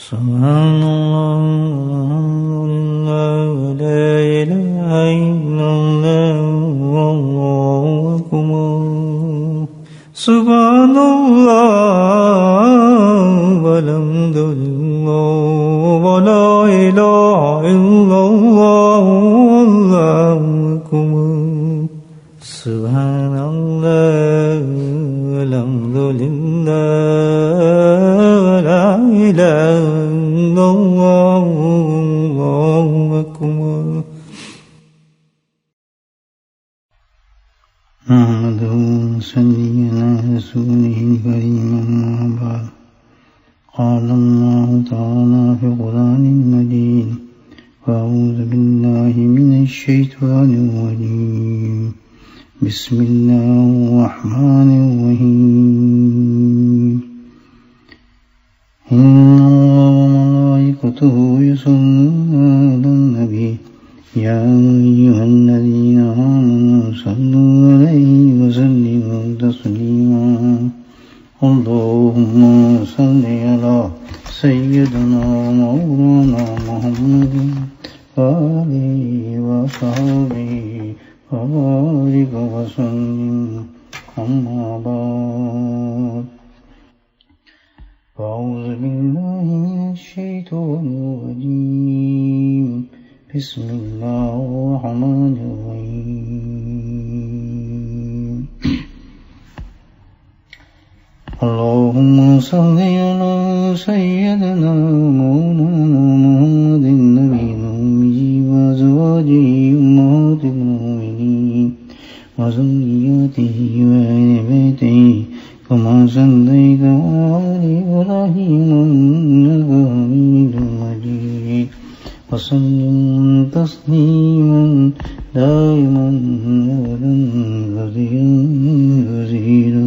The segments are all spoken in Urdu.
سبحان الله لا إله إلا الله والله أكبر سبحان الله والحمد لله ولا إله إلا الله والله أكبر سبحان الله والحمد لله ولا إله إلا الله والله أكبر نحمده ونصلي على رسوله الكريم أما بعد قال الله تعالى في القرآن المجيد أعوذ بالله من الشيطان الرجيم بسم الله الرحمن الرحيم إن الله وملائكته يصلون على النبي يا أيها الذين آمنوا صلوا عليه وسلموا تسليما اللهم صل على سيدنا ومولانا محمد وآله وصحبه وبارك وسلم أما بعد أعوذ بالله من الشيطان الرجيم بسم الله الرحمن الرحيم اللهم صل على سيدنا مولانا محمد النبي الأمي وأزواجه أمهات المؤمنين وذريته وأهل بيته كما صليت على إبراهيم إنك حميد مجيد وسلم تسليما دائما أبدا كثيرا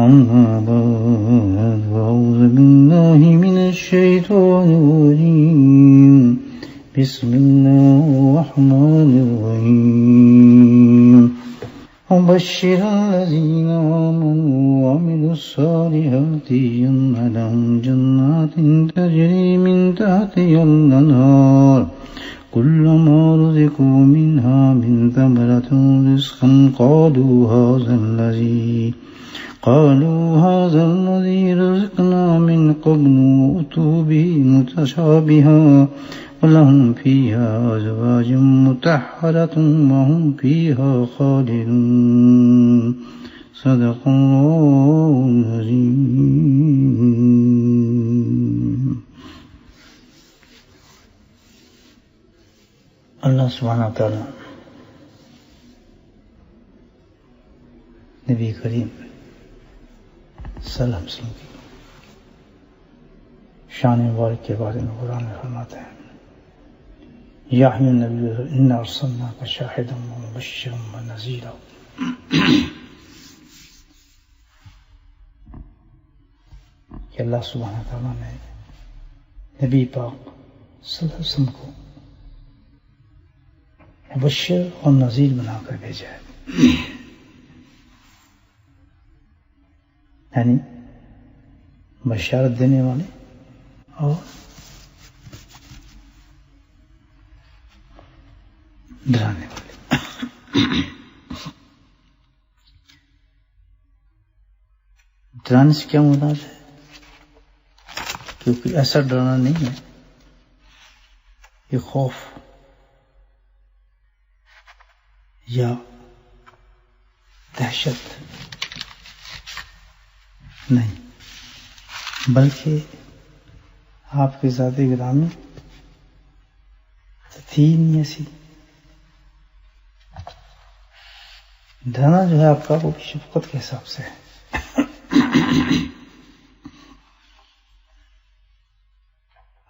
أما بعد أعوذ بالله من الشيطان الرجيم بسم الله الرحمن الرحيم وبشر الذين آمنوا وعملوا الصالحات أن لهم جنات تجري من تحتها الأنهار كلما رزقوا منها من ثمرة رزقا قالوا هذا الذي رزقنا من قبل وأتوا به متشابها ولهم فيها أزواج مطهرة وهم فيها خالدون صدق الله العظيم. اللہ سبحانہ تعالیٰ نبی کریم صلی اللہ علیہ وسلم کی شان مبارک کے بارے میں قرآن میں فرماتے ہیں یا ایھا النبی انا ارسلناک شاہدا ومبشرا ونذیرا. کہ اللہ سبحانہ تعالیٰ نے نبی پاک صلی اللہ علیہ وسلم کو مبشر اور نذیر بنا کر بھیجا ہے، یعنی بشارت دینے والے اور ڈرانے والے. ڈرانے سے کیا مراد ہے؟ کیونکہ ایسا ڈرانا نہیں ہے کہ خوف یا دہشت نہیں، بلکہ آپ کی ذات گرامی تھی نہیں ایسی. ڈرانا جو ہے آپ کا وہ شفقت کے حساب سے ہے.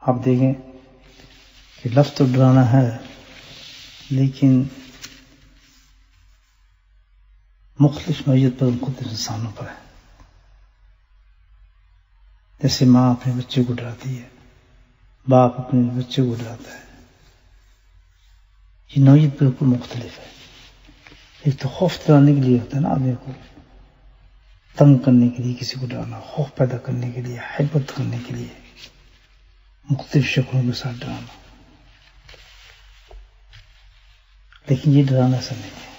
آپ دیکھیں کہ لفظ تو ڈرانا ہے لیکن مختلف نوعیت پر مختلف انسانوں پر ہے. جیسے ماں اپنے بچے کو ڈراتی ہے، باپ اپنے بچے کو ڈراتا ہے. یہ نوعیت بالکل مختلف ہے. ایک تو خوف دلانے کے لیے ہوتا ہے نا آدمی کو، تنگ کرنے کے لیے کسی کو ڈرانا، خوف پیدا کرنے کے لیے، حبت کرنے کے لیے مختلف شکلوں کے ساتھ ڈرانا. لیکن یہ ڈرانا ایسا نہیں ہے.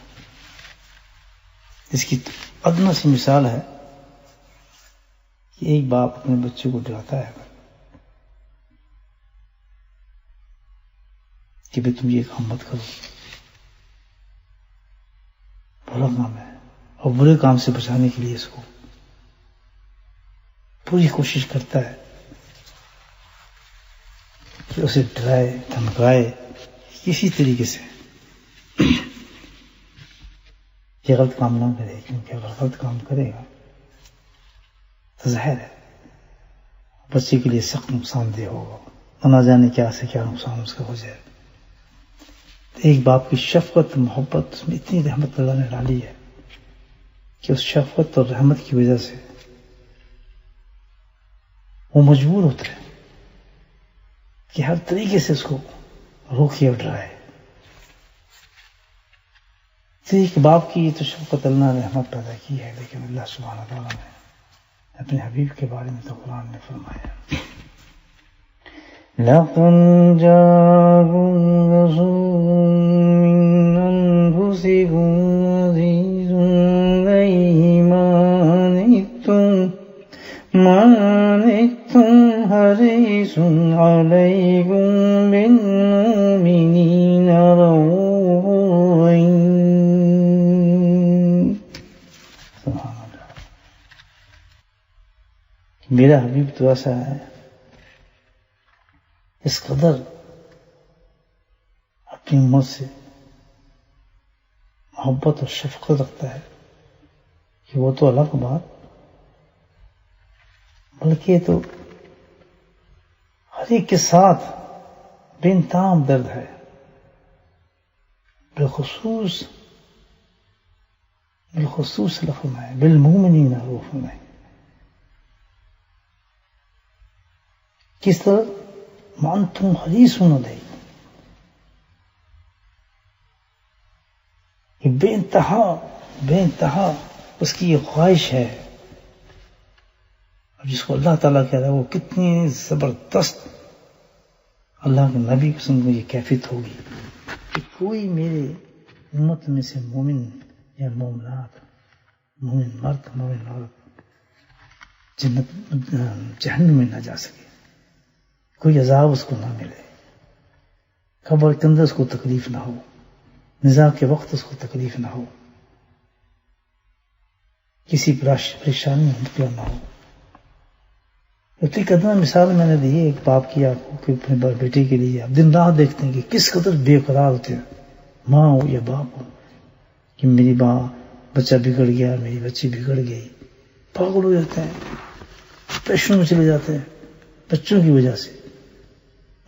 اس کی ادنی سی مثال ہے کہ ایک باپ اپنے بچے کو ڈراتا ہے کہ بھئی تم یہ کام مت کرو، برا کام ہے، اور برے کام سے بچانے کے لیے اس کو پوری کوشش کرتا ہے کہ اسے ڈرائے دھمکائے کسی طریقے سے یہ غلط کام نہ کرے، کیونکہ اگر غلط کام کرے گا تو ظاہر ہے بچے کے لیے سخت نقصان دہ ہوگا، نہ جانے کیا سے کیا نقصان اس کا ہو جائے. ایک باپ کی شفقت محبت اس میں اتنی رحمت اللہ نے ڈالی ہے کہ اس شفقت اور رحمت کی وجہ سے وہ مجبور ہوتا ہے کہ ہر طریقے سے اس کو روکے اور ڈرائے. ایک باپ کی تو شفقت اللہ نے رحمت پیدا کی ہے، لیکن اللہ سبحانہ تعالیٰ نے اپنے حبیب کے بارے میں تو قرآن نے فرمایا لَقَدْ جَاءَكُمْ رَسُولٌ مِّنْ أَنفُسِكُمْ عَزِيزٌ عَلَيْهِ مَا عَنِتُّمْ حَرِيصٌ عَلَيْكُمْ بِالْمُؤْمِنِينَ رَءُوفٌ رَحِيمٌ. سبحان اللہ. میرا حبیب تو ایسا ہے، اس قدر اپنی امت سے محبت اور شفقت رکھتا ہے کہ وہ تو الگ بات، بلکہ تو ہر ایک کے ساتھ بے انتہا درد ہے، بالخصوص لفظ ہے بالمؤمنین رؤوف رحیم. کس طرح وَأَنْتُمْ حَرِيصٌ عَلَيْهِ، کہ بے انتہا اس کی یہ خواہش ہے، اور جس کو اللہ تعالیٰ کہہ رہا ہے وہ کتنی زبردست اللہ کے نبی قسم کو یہ کیفیت ہوگی کہ کوئی میرے امت میں سے مومن یا مومنات، مومن مرد مومن عورت جہنم میں نہ جا سکے، کوئی عذاب اس کو نہ ملے، قبر کے اندر اس کو تکلیف نہ ہو، نزاع کے وقت اس کو تکلیف نہ ہو، کسی پریشانی میں مبتلا نہ ہو. اتنی قدر مثال میں نے دی ہے ایک باپ کی آپ کو کہ اپنے بیٹے کے لیے آپ دن رات دیکھتے ہیں کہ کس قدر بے قرار ہوتے ہیں، ماں ہو یا باپ ہو، کہ میری ماں بچہ بگڑ گیا، میری بچی بگڑ گئی، پاگل ہو جاتے ہیں، ڈپریشن میں چلے جاتے ہیں بچوں کی وجہ سے،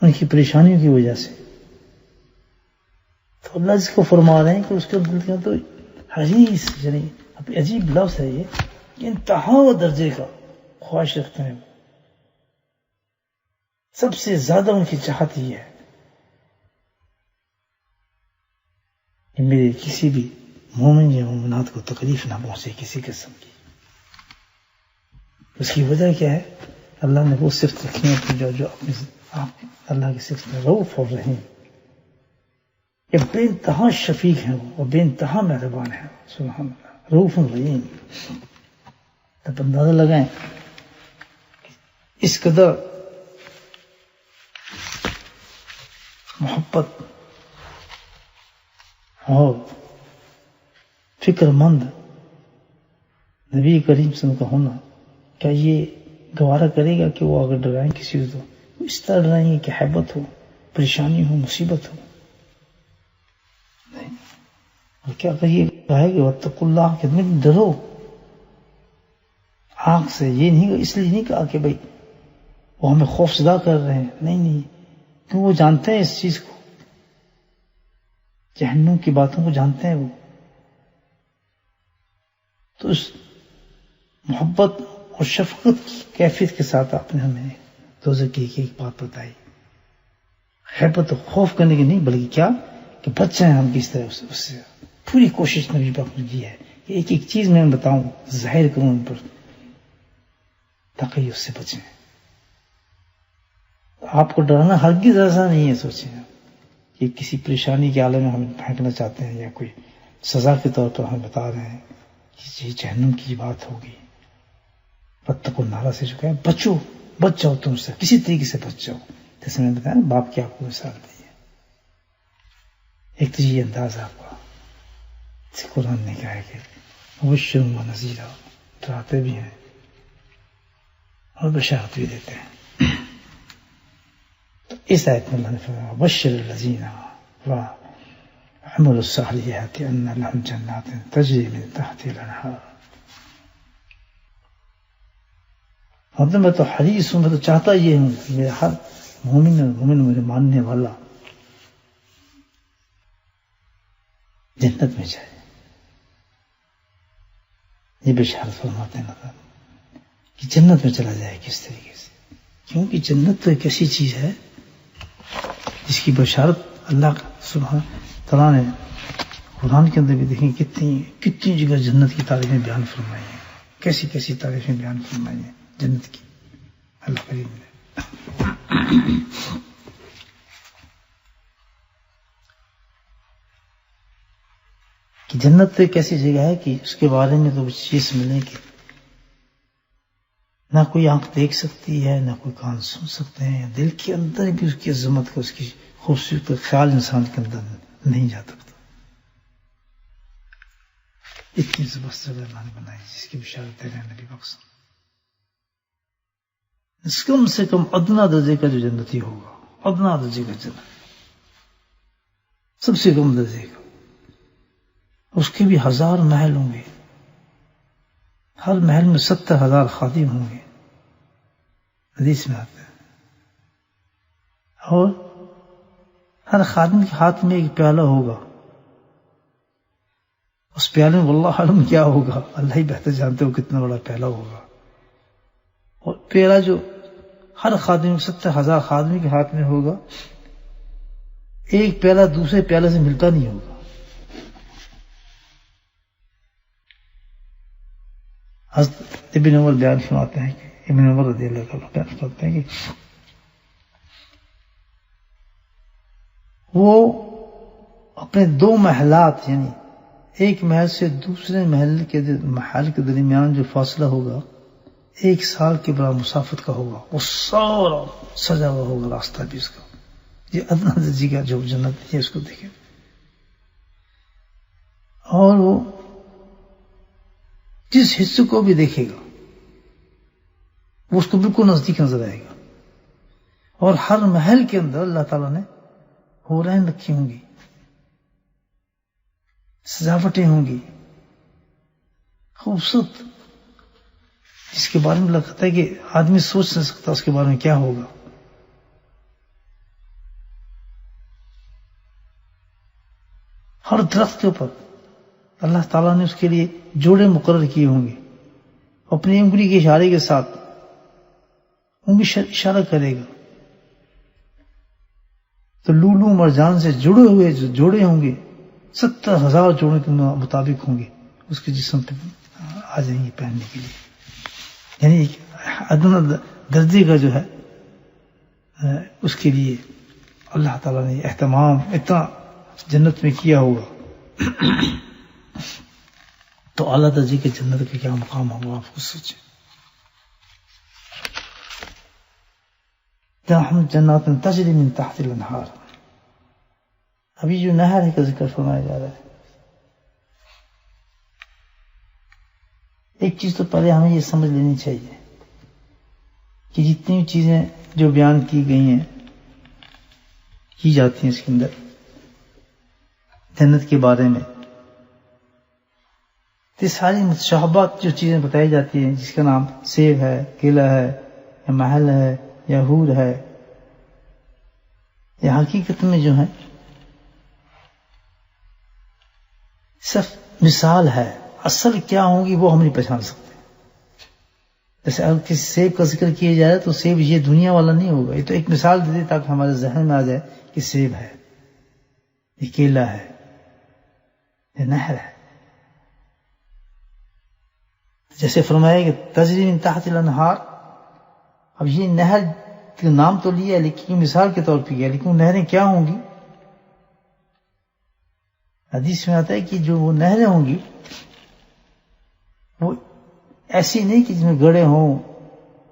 ان کی پریشانیوں کی وجہ سے. تو اللہ جس کو فرما رہے ہیں کہ اس کے دل کا تو حریص، یعنی عجیب لفظ ہے یہ، انتہا درجے کا خواہش رکھتے ہیں، سب سے زیادہ ان کی چاہت یہ ہے کہ میرے کسی بھی مومن یا مومنات کو تکلیف نہ پہنچے کسی قسم کی. اس کی وجہ کیا ہے؟ اللہ نے وہ صفت رکھی ہے جو اپنی اللہ کی صفت ہے رؤوف اور رحیم. یہ بے انتہا شفیق ہیں وہ، اور بے انتہا مہربان ہیں. سبحان اللہ. رؤوف رحیم. تب اندازہ لگائیں اس قدر محبت اور فکر مند نبی کریم صلی اللہ علیہ وسلم کا ہونا، کیا یہ گوارا کرے گا کہ وہ اگر ڈرائیں کسی کو تو اس طرح ڈرائیں گے کہ حیبت ہو، پریشانی ہو، مصیبت ہو؟ نہیں. اور کیا کہ یہ کہے کہ واتقوا اللہ، کہ تم ڈرو آنکھ سے. یہ نہیں، اس لیے نہیں کہا کہ بھائی وہ ہمیں خوف زدہ کر رہے ہیں، نہیں، کیوں وہ جانتے ہیں اس چیز کو، جہنم کی باتوں کو جانتے ہیں وہ. تو اس محبت اور شفقت کی کیفیت کے ساتھ آپ نے ہمیں دوزخ کی ایک بات بتائی. حیبت و خوف کرنے کی نہیں، بلکہ کیا کہ بچ جائیں ہم کس طرح اس سے. پوری کوشش نبی پاک نے کی ہے کہ ایک ایک چیز میں بتاؤں، ظاہر کروں ان پر تاکہ اس سے بچیں. آپ کو ڈرانا ہرگز ایسا نہیں ہے سوچیں کہ کسی پریشانی کے عالم میں ہم پھینکنا چاہتے ہیں یا کوئی سزا کے طور پر ہمیں بتا رہے ہیں کہ یہ جہنم کی بات ہوگی. واتقوا النار سے جو کہ بچو، بچ جاؤ، تم سے کسی طریقے سے بچ جاؤ. جیسے میں نے بتایا باپ کی آپ کو مثال دی ہے. ایک تو یہ انداز آپ کا قرآن نے کہا ہے کہ مبشر و نذیرا، ڈراتے بھی ہیں اور بشارت بھی دیتے ہیں. تو اس آیت میں اللہ نے فرمایا بشر الذین وعملوا الصالحات ان لهم جنات تجری من تحتها الانہار. مطلب میں تو حریص ہوں، میں تو چاہتا یہ ہوں کہ میرا ہر مومن میرے ماننے والا جنت میں جائے. یہ بشارت فرماتے ہیں کہ جنت میں چلا جائے کس طریقے سے، کیونکہ جنت تو ایک ایسی چیز ہے جس کی بشارت اللہ سبحانہ تعالیٰ نے قرآن کے اندر بھی دیکھیں کتنی جگہ جنت کی تعریفیں بیان فرمائی ہیں، کیسی تعریفیں بیان فرمائی ہیں جنت کی اللہ کریم نے. کہ جنت تو ایک ایسی جگہ ہے کہ اس کے بارے میں تو چیز ملے کہ نہ کوئی آنکھ دیکھ سکتی ہے، نہ کوئی کان سن سکتے ہیں، دل کے اندر بھی اس کی عظمت کا، اس کی خوبصورتی کا خیال انسان کے اندر نہیں جا سکتا. اتنی زبردست جگہ اللہ نے بنائی جس کی بشارت دے رہے ہیں نبی پاک. کم سے کم ادنا درجے کا جو جنتی ہوگا، ادنا درجے کا جنت، سب سے کم درجے کا، اس کے بھی 1000 محل ہوں گے، ہر محل میں 70,000 خادم ہوں گے، حدیث میں آتا ہے. اور ہر خادم کے ہاتھ میں ایک پیالہ ہوگا، اس پیالے میں واللہ علم کیا ہوگا، اللہ ہی بہتر جانتے ہو کتنا بڑا پیالہ ہوگا. اور پیالہ جو ہر خادم 70,000 خادمی کے ہاتھ میں ہوگا، ایک پیالہ دوسرے پیالے سے ملتا نہیں ہوگا. حضرت ابن عمر بیان فرماتے ہیں کہ ابن عمر رضی اللہ تعالیٰ بیان فرماتے ہیں کہ وہ اپنے 2 محلات، یعنی ایک محل سے دوسرے محل کے درمیان جو فاصلہ ہوگا 1 سال کے برابر مسافت کا ہوگا، وہ سارا سجا ہوا ہوگا راستہ بھی اس کا. یہ ادنا درجے کا جو جنت ہے اس کو دیکھیں. اور وہ جس حصے کو بھی دیکھے گا وہ اس کو بالکل نزدیک نظر آئے گا. اور ہر محل کے اندر اللہ تعالیٰ نے حورین رکھی ہوں گی، سجاوٹیں ہوں گی خوبصورت، جس کے بارے میں لگتا ہے کہ آدمی سوچ نہیں سکتا اس کے بارے میں کیا ہوگا. ہر درخت کے اوپر اللہ تعالیٰ نے اس کے لیے جوڑے مقرر کیے ہوں گے. اپنی انگلی کے اشارے کے ساتھ انگلی اشارہ کرے گا تو لولو مرجان سے جڑے ہوئے جو جوڑے ہوں گے 70,000 جوڑوں کے مطابق ہوں گے، اس کے جسم پہ آ جائیں گے پہننے کے لیے. یعنی ادنا درجے کا جو ہے اس کے لیے اللہ تعالیٰ نے اہتمام اتنا جنت میں کیا ہوگا. تو اعلیٰ درجے کے جنت کا کیا مقام ہوگا آپ کو سوچیں. ہم جنات تجری من تحت الانہار. ابھی جو نہر ہے کا ذکر فرمایا جا رہا ہے. ایک چیز تو پہلے ہمیں یہ سمجھ لینی چاہیے کہ جتنی چیزیں جو بیان کی گئی ہیں کی جاتی ہیں اس کے اندر جنت کے بارے میں، یہ ساری متشابہات جو چیزیں بتائی جاتی ہیں، جس کا نام سیب ہے، کیلا ہے، یا محل ہے، یا حور ہے، یہ حقیقت میں جو ہے صرف مثال ہے. اصل کیا ہوگی وہ ہم نہیں پہچان سکتے. جیسے اگر کسی سیب کا ذکر کیا جائے تو سیب یہ دنیا والا نہیں ہوگا، یہ تو ایک مثال دے دے تاکہ ہمارے ذہن میں آ جائے کہ سیب ہے، یہ کیلا ہے، یہ نہر ہے. جیسے فرمایا کہ تجری من تحت الانہار، اب یہ نہر کا نام تو لیا لیکن مثال کے طور پہ کیا، لیکن وہ نہریں کیا ہوں گی؟ حدیث میں آتا ہے کہ جو وہ نہریں ہوں گی وہ ایسی نہیں کہ جس میں گڑھے ہوں،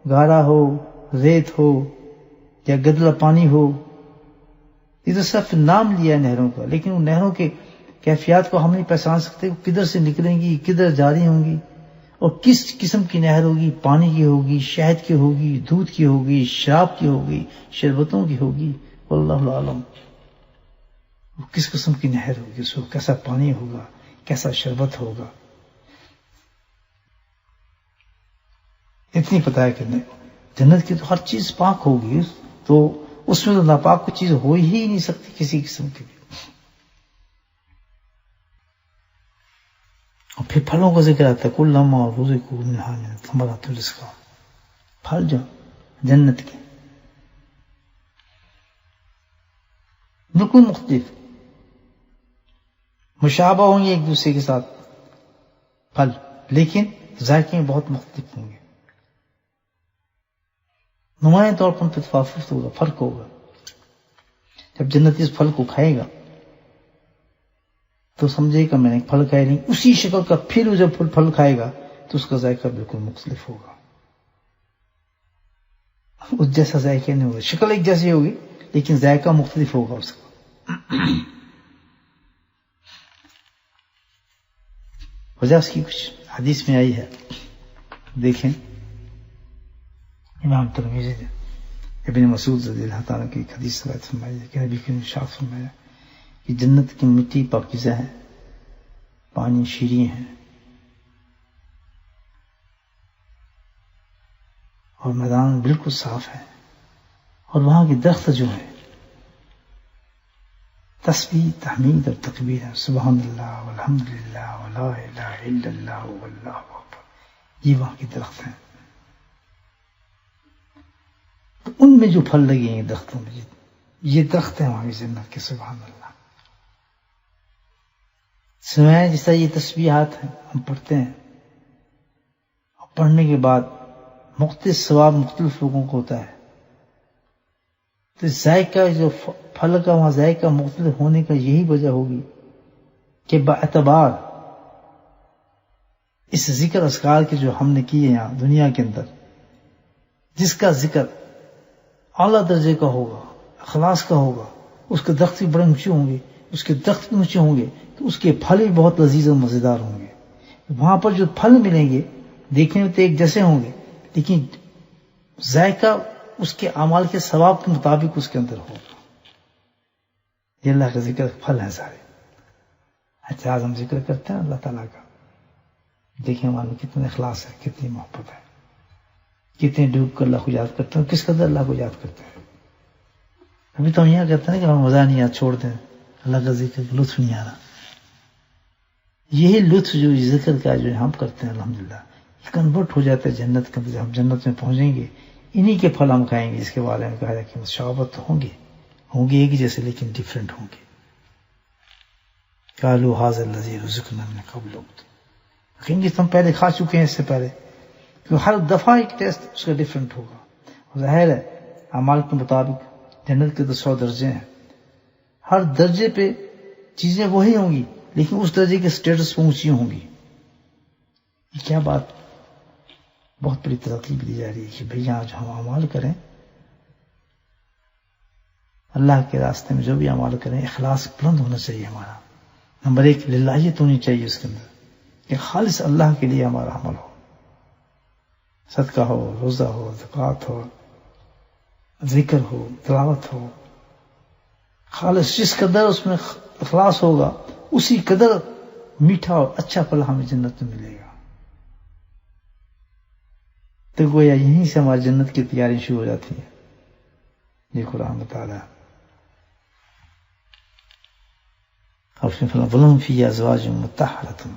گارا ہو، ریت ہو یا گدلا پانی ہو. یہ تو صرف نام لیا ہے نہروں کا، لیکن ان نہروں کے کیفیات کو ہم نہیں پہچان سکتے، وہ کدھر سے نکلیں گی، کدھر جاری ہوں گی، اور کس قسم کی نہر ہوگی، پانی کی ہوگی، شہد کی ہوگی، دودھ کی ہوگی، شراب کی ہوگی، شربتوں کی ہوگی، واللہ اعلم وہ کس قسم کی نہر ہوگی، اس کو کیسا پانی ہوگا، کیسا شربت ہوگا. اتنی پتہ ہے کہ جنت کی تو ہر چیز پاک ہوگی، تو اس میں تو ناپاک کوئی چیز ہو ہی نہیں سکتی کسی قسم کی. اور پھر پھلوں کا ذکر آتا ہے، کلما رزقوا منها من ثمرات رزقا، پھل جو جنت کے بالکل مختلف مشابہ ہوں گے ایک دوسرے کے ساتھ پھل، لیکن ذائقے میں بہت مختلف ہوں گے. نمایاں طور پر تفاوت ہوگا، فرق ہوگا. جب جنتی اس پھل کو کھائے گا تو سمجھے گا میں نے ایک پھل کھایا، نہیں اسی شکل کا پھر جب پھل کھائے گا تو اس کا ذائقہ بالکل مختلف ہوگا. اس جیسا ذائقہ نہیں ہوگا، شکل ایک جیسی ہوگی لیکن ذائقہ مختلف ہوگا اس کا. وجہ اس کی کچھ حدیث میں آئی ہے، دیکھیں. امام ترمذی نے ابن مسعود رضی اللہ تعالیٰ کی ایک حدیث روایت فرمائی ہے کہ نبی کے ارشاد فرمایا کہ جنت کی مٹی پاکیزہ ہے، پانی شیریں ہے، اور میدان بالکل صاف ہے، اور وہاں کے درخت جو ہیں تسبیح، تحمید اور تکبیر ہے، سبحان اللہ والحمد للہ ولا الہ الا اللہ واللہ اکبر، یہ وہاں کے درخت ہیں. تو ان میں جو پھل لگے ہیں درختوں میں، یہ درخت ہیں وہاں کی جنت کے. سبحان اللہ. سمایا جیسا یہ تسبیحات ہیں ہم پڑھتے ہیں، اور پڑھنے کے بعد مختلف ثواب مختلف لوگوں کو ہوتا ہے. تو ذائقہ جو پھل کا وہاں ذائقہ مختلف ہونے کا یہی وجہ ہوگی کہ باعتبار اس ذکر اذکار کے جو ہم نے کیے یہاں دنیا کے اندر، جس کا ذکر اعلیٰ درجے کا ہوگا، اخلاص کا ہوگا، اس کے درخت بھی بڑے اونچے ہوں گے، اس کے درخت بھی اونچے ہوں گے، تو اس کے پھل بھی بہت لذیذ اور مزیدار ہوں گے. وہاں پر جو پھل ملیں گے دیکھنے میں تو ایک جیسے ہوں گے، لیکن ذائقہ اس کے اعمال کے ثواب کے مطابق اس کے اندر ہوگا. یہ اللہ کا ذکر پھل ہیں سارے. اچھا آج ہم ذکر کرتے ہیں اللہ تعالیٰ کا، دیکھیں ہمارے میں کتنے اخلاص ہے، کتنی محبت ہے، کتنے ڈوب کر اللہ کو یاد کرتے ہیں، کس قدر اللہ کو یاد کرتے ہیں. ابھی تو ہم یہاں کہتے ہیں کہ ہم مزہ نہیں یاد چھوڑ دیں، اللہ کا ذکر لطف نہیں آ رہا. یہی لطف جو ذکر کا جو ہم کرتے ہیں الحمدللہ، یہ کنورٹ ہو جاتا ہے جنت کا. جب ہم جنت میں پہنچیں گے انہی کے پھل ہم کھائیں گے، جس کے بارے میں کہا جائے کہ مشابہت تو ہوں گے ایک جیسے لیکن ڈیفرنٹ ہوں گے. قالوا ھذا الذی رزقنا من قبل، کہیں گے ہم پہلے کھا چکے ہیں اس سے پہلے. کیونکہ ہر دفعہ ایک ٹیسٹ اس کا ڈیفرنٹ ہوگا. ظاہر ہے اعمال کے مطابق جنت کے تو 100 درجے ہیں، ہر درجے پہ چیزیں وہی ہوں گی لیکن اس درجے کے سٹیٹس پہنچی ہوں گی. یہ کیا بات بہت بڑی ترغیب دی جا رہی ہے کہ بھئی آج ہم اعمال کریں، اللہ کے راستے میں جو بھی اعمال کریں اخلاص بلند ہونا چاہیے ہمارا. نمبر 1 للہیت ہونی چاہیے اس کے اندر کہ خالص اللہ کے لیے ہمارا عمل ہو، صدقہ ہو، روزہ ہو، زکوٰۃ ہو، ذکر ہو، تلاوت ہو، خالص جس قدر اس میں اخلاص ہوگا اسی قدر میٹھا اور اچھا پھل ہمیں جنت میں ملے گا. تو گویا یہیں سے ہماری جنت کی تیاری شروع ہو جاتی ہے. یہ قرآن بتا رہا ہے. اور اس میں فرمایا وَلَهُمْ فِيهَا أَزْوَاجٌ مُطَهَّرَةٌ.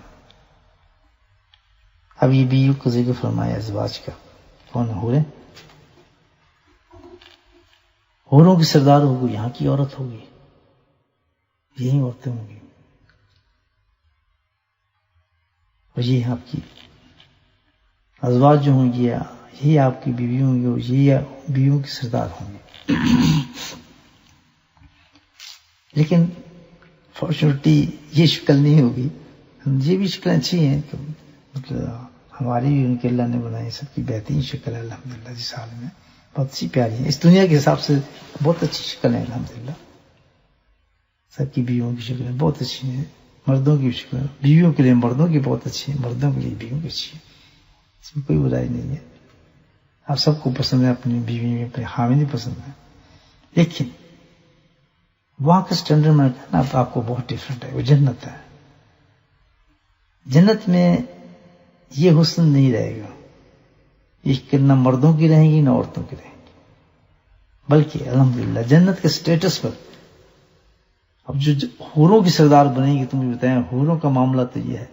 اب یہ بیوی کو ذکر فرمایا ازواج کا. کون حوریں؟ حوروں کی سردار ہوگی، یہاں کی عورت ہوگی، یہی عورتیں ہوں گی، اور یہ آپ کی ازواج جو ہوں گی یہی آپ کی بیوی ہوں گی اور یہی بیویوں کی سردار ہوں گے. لیکن فارچونیٹلی یہ شکل نہیں ہوگی. یہ بھی شکلیں اچھی ہیں کہ مطلب ہماری بھی ان کے اللہ نے بنائی، سب کی بہترین شکل ہے الحمدللہ. جس حال میں بہت اچھی پیاری ہے، اس دنیا کے حساب سے بہت اچھی شکل ہے الحمدللہ. سب کی بیویوں کی شکلیں بہت اچھی ہیں، مردوں کی شکلیں بیویوں کے لیے مردوں کی بہت اچھی ہیں، مردوں کے لیے بیویوں کی اچھی ہے. اس میں کوئی برائی نہیں ہے. آپ سب کو پسند ہے اپنی بیوی میں، اپنے خاوند پسند ہے. لیکن وہاں کا اسٹینڈرڈ میں کہنا آپ کو بہت ڈفرینٹ ہے. وہ جنت ہے. جنت میں یہ حسن نہیں رہے گا، یہ نہ مردوں کی رہیں گی نہ عورتوں کی رہیں گی، بلکہ الحمدللہ جنت کے اسٹیٹس پر اب جو حوروں کی سردار بنے گی. تمہیں بتائیں حوروں کا معاملہ تو یہ ہے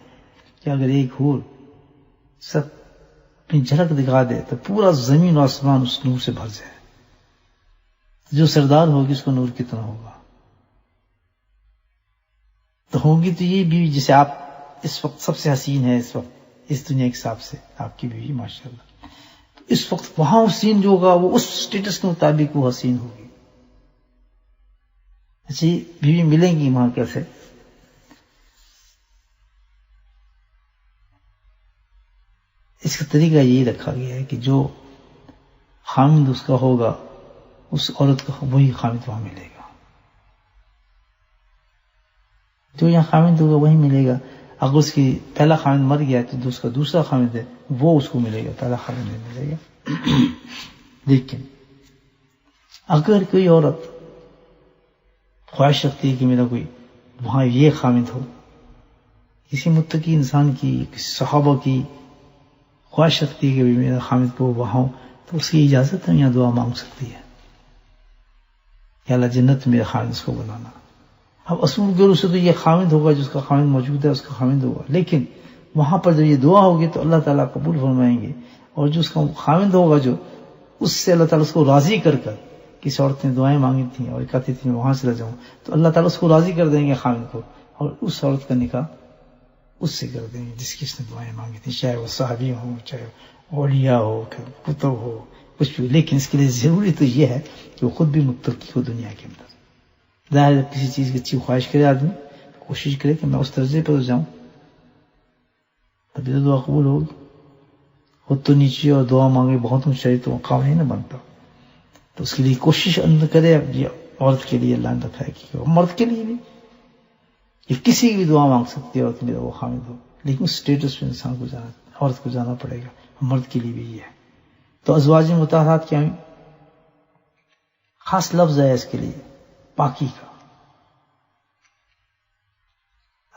کہ اگر ایک حور سب اپنی جھلک دکھا دے تو پورا زمین و آسمان اس نور سے بھر جائے. جو سردار ہوگی اس کو نور کتنا ہوگا. تو ہوگی تو یہ بیوی جسے آپ اس وقت سب سے حسین ہے، اس وقت اس دنیا کے حساب سے آپ کی بیوی ماشاءاللہ. تو اس وقت وہاں حسین جو ہوگا وہ اس سٹیٹس کے مطابق وہ حسین ہوگی. اچھی بیوی ملیں گی وہاں کیسے؟ اس کا طریقہ یہی رکھا گیا ہے کہ جو خامد اس کا ہوگا اس عورت کا وہی خامد وہاں ملے گا. جو یہاں خامد ہوگا وہی ملے گا. اگر اس کی پہلا خامد مر گیا تو اس کا دوسرا خامد ہے وہ اس کو ملے گا، پہلا خامد نہیں ملے گا. لیکن اگر کوئی عورت خواہش رکھتی ہے کہ میرا کوئی وہاں یہ خامد ہو، کسی متقی انسان کی، کسی صحابہ کی خواہش رکھتی ہے کہ میرا خامد کو وہاں ہو، تو اس کی اجازت ہے یہاں دعا مانگ سکتی ہے کہ اللہ جنت میں میرے خامد کو بنانا. اب اصول گرو سے تو یہ خامد ہوگا، جس کا خامد موجود ہے اس کا خامد ہوگا. لیکن وہاں پر جب یہ دعا ہوگی تو اللہ تعالیٰ قبول فرمائیں گے. اور جو اس کا خامد ہوگا جو اس سے اللہ تعالیٰ اس کو راضی کر کسی عورت نے دعائیں مانگی تھیں اور کہتی تھی میں وہاں چلا جاؤں، تو اللہ تعالیٰ اس کو راضی کر دیں گے خامد کو، اور اس عورت کا نکاح اس سے کر دیں گے جس کی اس نے دعائیں مانگی تھیں، چاہے وہ صحابی ہو، چاہے اولیاء ہو، کتب ہو، کچھ بھی. لیکن اس کے لیے ضروری تو یہ ہے کہ وہ خود بھی متقی ہو دنیا کے اندر. ظاہر کسی چیز کی اچھی خواہش کرے آدمی، کوشش کرے کہ میں اس درجے پر جاؤں، تبھی تو دعا قبول ہوگی. خود تو نیچے اور دعا مانگے بہت اونچائی تو مقام نہیں نہ بنتا. تو اس کے لیے کوشش اندر کرے. یہ عورت کے لیے اللہ نے رکھا ہے کہ مرد کے لیے بھی یہ کسی کی بھی دعا مانگ سکتی ہے عورت میرا وہ خامد ہو. لیکن اس سٹیٹس پہ انسان کو جانا، عورت کو جانا پڑے گا. مرد کے لیے بھی یہ ہے. تو ازواج مطہرات کیا ہیں؟ خاص لفظ ہے اس کے لیے پاکی کا.